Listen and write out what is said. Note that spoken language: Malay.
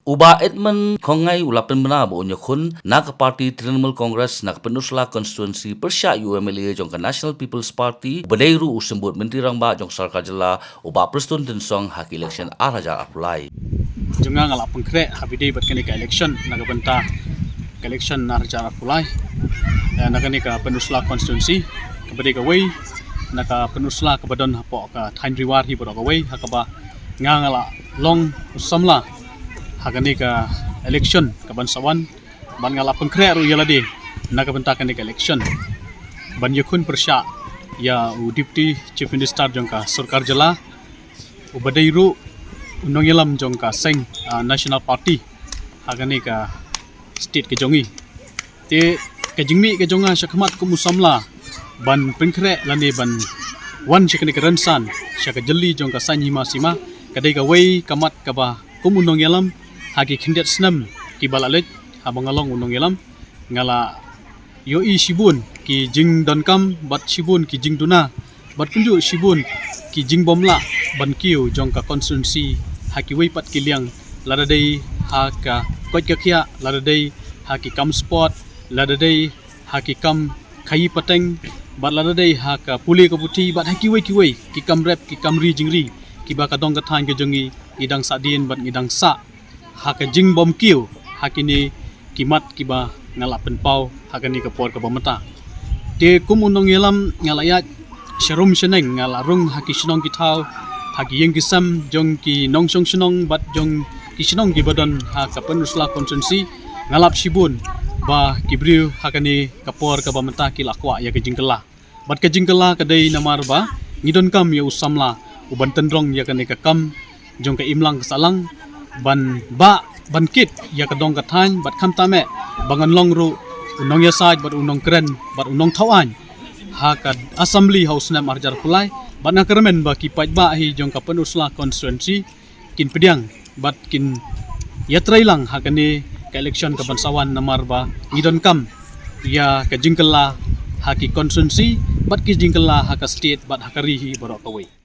Uba Edmund Kongai ulapen mena bo nyokun nak parti Trinamool Congress nak penusla constituency persya UMLA jong National People's Party bedairu usembut menteri rangba jong sarkar jela uba prestun tensong hak election araja apply. Junga ngala pengkre habide bat kani ka election naga benta ka election araja apply naga ni ka penusla constituency kabade ka way naka penusla kabadon hapo ka thain riwar hi bodo ka way hakaba ngala long usamla hagani ka election ka bansawan ban ngala pengkre ru yalade naga benta kani ka election ban yakun persya ya deputy chief minister jongka sarkar jela ubadairu unong yalam jongka seng national party hagani ka state ke jongi te ke jingmi ke jonga syakmat ku musamla ban pengkre lani ban wan syakani ka ransan syaka jeli jongka sanyima sima kadai ka way kamat ka ba kum unong yalam hagi kindet snam ki balalet abangalong unong yalam ngala yoi shibun ki jing donkam bat shibun ki jing duna bat kunju shibun ki jing bomla ban kiu jongka constituency haki way pat kiliang ladadai haka kot kakia ladadai haki kam spot ladadai haki kam khayi pateng bat ladadai haka puli kaputi bat haki way ki kam rep ki kam ri jingri ki ba kadong kathan ke jongi idang sadin bat ngidang sa haka jing bom kiu hakini kimat kiba ngalap penpau hakani kapor ka bamata te kumunong yalam ngalayat sharum sheneng ngalarung haki shnong kitau haki yeng kisam jong ki nongsong shnong bat jong ki shnong ki badan haka penusla constituency ngalap shibun ba kibriu hakani kapor ka bamata ki lakwa ya ke jingkela bat ke jingkela kadai namar ba ngidon kam ya usamla uban tendrong ya kani ka kam jong ka imlang salang ban kit ya kadong kathan bat kham tame bangan long ru unong ya saj bat unong kren bat unong thawan ha ka assembly house na marjar kulai bat na kermen ba ki paj ba hi jong ka penusla constituency kin pediang bat kin ya trailang ha kani ka election ka bansawan namar ba ngidon kam ya ka jingkela ha ki constituency bat ki jingkela ha ka state bat ha ka rihi borok away.